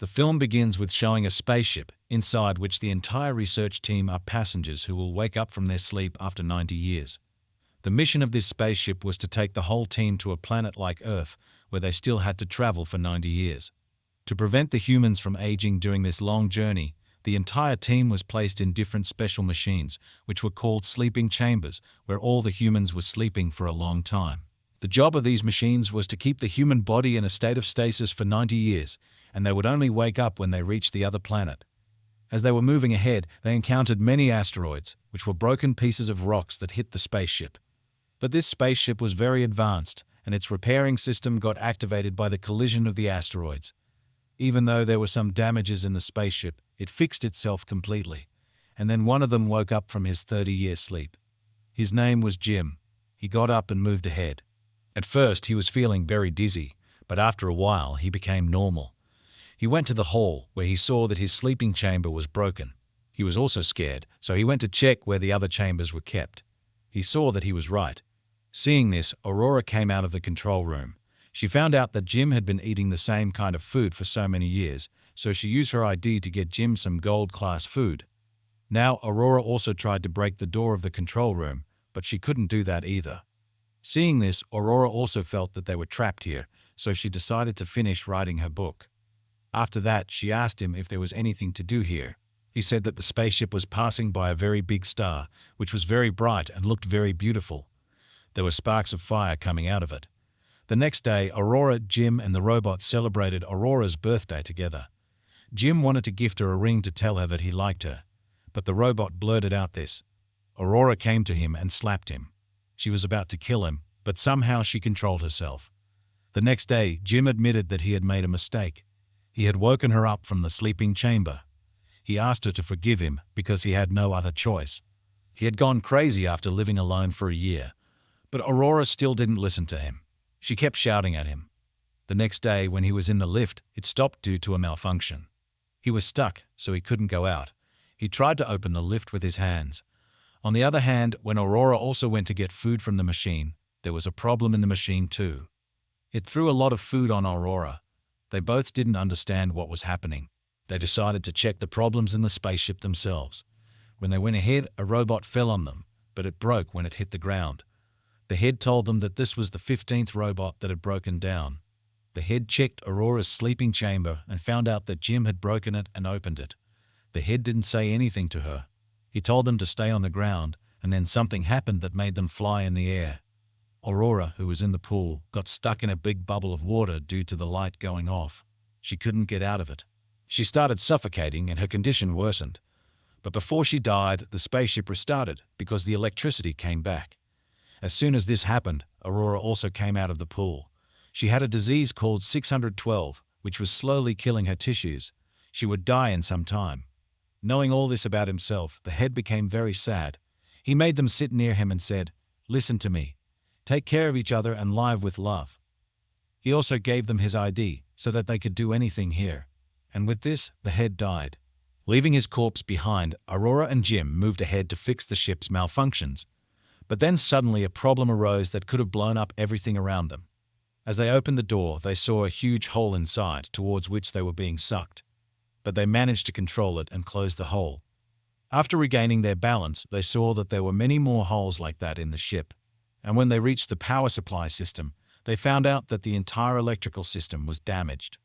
The film begins with showing a spaceship, inside which the entire research team are passengers who will wake up from their sleep after 90 years. The mission of this spaceship was to take the whole team to a planet like Earth, where they still had to travel for 90 years. To prevent the humans from aging during this long journey, the entire team was placed in different special machines, which were called sleeping chambers, where all the humans were sleeping for a long time. The job of these machines was to keep the human body in a state of stasis for 90 years, and they would only wake up when they reached the other planet. As they were moving ahead, they encountered many asteroids, which were broken pieces of rocks that hit the spaceship. But this spaceship was very advanced, and its repairing system got activated by the collision of the asteroids. Even though there were some damages in the spaceship, it fixed itself completely, and then one of them woke up from his 30-year sleep. His name was Jim. He got up and moved ahead. At first, he was feeling very dizzy, but after a while, he became normal. He went to the hall, where he saw that his sleeping chamber was broken. He was also scared, so he went to check where the other chambers were kept. He saw that he was right. Seeing this, Aurora came out of the control room. She found out that Jim had been eating the same kind of food for so many years, so she used her ID to get Jim some gold-class food. Now, Aurora also tried to break the door of the control room, but she couldn't do that either. Seeing this, Aurora also felt that they were trapped here, so she decided to finish writing her book. After that, she asked him if there was anything to do here. He said that the spaceship was passing by a very big star, which was very bright and looked very beautiful. There were sparks of fire coming out of it. The next day, Aurora, Jim, and the robot celebrated Aurora's birthday together. Jim wanted to gift her a ring to tell her that he liked her, but the robot blurted out this. Aurora came to him and slapped him. She was about to kill him, but somehow she controlled herself. The next day, Jim admitted that he had made a mistake. He had woken her up from the sleeping chamber. He asked her to forgive him because he had no other choice. He had gone crazy after living alone for a year, but Aurora still didn't listen to him. She kept shouting at him. The next day, when he was in the lift, it stopped due to a malfunction. He was stuck, so he couldn't go out. He tried to open the lift with his hands. On the other hand, when Aurora also went to get food from the machine, there was a problem in the machine too. It threw a lot of food on Aurora. They both didn't understand what was happening. They decided to check the problems in the spaceship themselves. When they went ahead, a robot fell on them, but it broke when it hit the ground. The head told them that this was the 15th robot that had broken down. The head checked Aurora's sleeping chamber and found out that Jim had broken it and opened it. The head didn't say anything to her. He told them to stay on the ground, and then something happened that made them fly in the air. Aurora, who was in the pool, got stuck in a big bubble of water due to the light going off. She couldn't get out of it. She started suffocating and her condition worsened. But before she died, the spaceship restarted because the electricity came back. As soon as this happened, Aurora also came out of the pool. She had a disease called 612, which was slowly killing her tissues. She would die in some time. Knowing all this about himself, the head became very sad. He made them sit near him and said, "Listen to me. Take care of each other and live with love." He also gave them his ID so that they could do anything here. And with this, the head died. Leaving his corpse behind, Aurora and Jim moved ahead to fix the ship's malfunctions. But then suddenly a problem arose that could have blown up everything around them. As they opened the door, they saw a huge hole inside towards which they were being sucked. But they managed to control it and close the hole. After regaining their balance, they saw that there were many more holes like that in the ship. And when they reached the power supply system, they found out that the entire electrical system was damaged.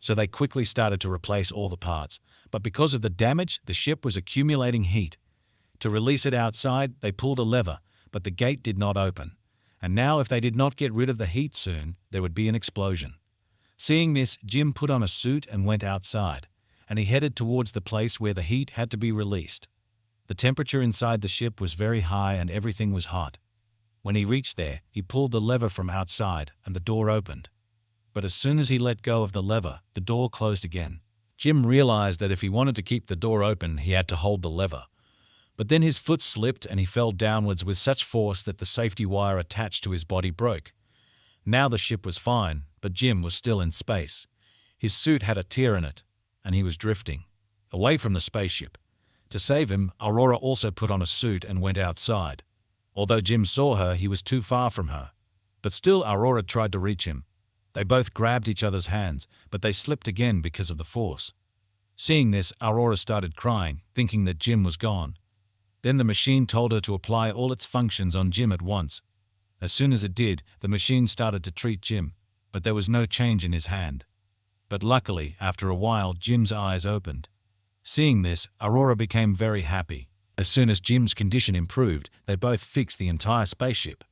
So they quickly started to replace all the parts. But because of the damage, the ship was accumulating heat. To release it outside, they pulled a lever, but the gate did not open. And now if they did not get rid of the heat soon, there would be an explosion. Seeing this, Jim put on a suit and went outside, and he headed towards the place where the heat had to be released. The temperature inside the ship was very high and everything was hot. When he reached there, he pulled the lever from outside and the door opened. But as soon as he let go of the lever, the door closed again. Jim realized that if he wanted to keep the door open, he had to hold the lever. But then his foot slipped and he fell downwards with such force that the safety wire attached to his body broke. Now the ship was fine, but Jim was still in space. His suit had a tear in it, and he was drifting away from the spaceship. To save him, Aurora also put on a suit and went outside. Although Jim saw her, he was too far from her. But still Aurora tried to reach him. They both grabbed each other's hands, but they slipped again because of the force. Seeing this, Aurora started crying, thinking that Jim was gone. Then the machine told her to apply all its functions on Jim at once. As soon as it did, the machine started to treat Jim, but there was no change in his hand. But luckily, after a while, Jim's eyes opened. Seeing this, Aurora became very happy. As soon as Jim's condition improved, they both fixed the entire spaceship.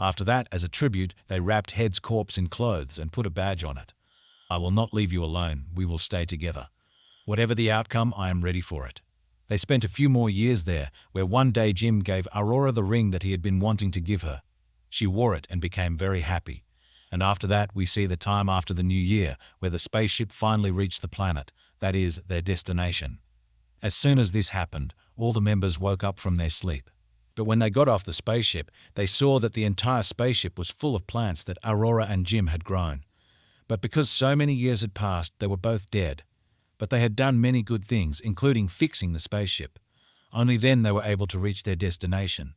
After that, as a tribute, they wrapped Head's corpse in clothes and put a badge on it. "I will not leave you alone, we will stay together. Whatever the outcome, I am ready for it." They spent a few more years there, where one day Jim gave Aurora the ring that he had been wanting to give her. She wore it and became very happy. And after that, we see the time after the New Year, where the spaceship finally reached the planet, that is, their destination. As soon as this happened, all the members woke up from their sleep. But when they got off the spaceship, they saw that the entire spaceship was full of plants that Aurora and Jim had grown. But because so many years had passed, they were both dead. But they had done many good things, including fixing the spaceship. Only then they were able to reach their destination.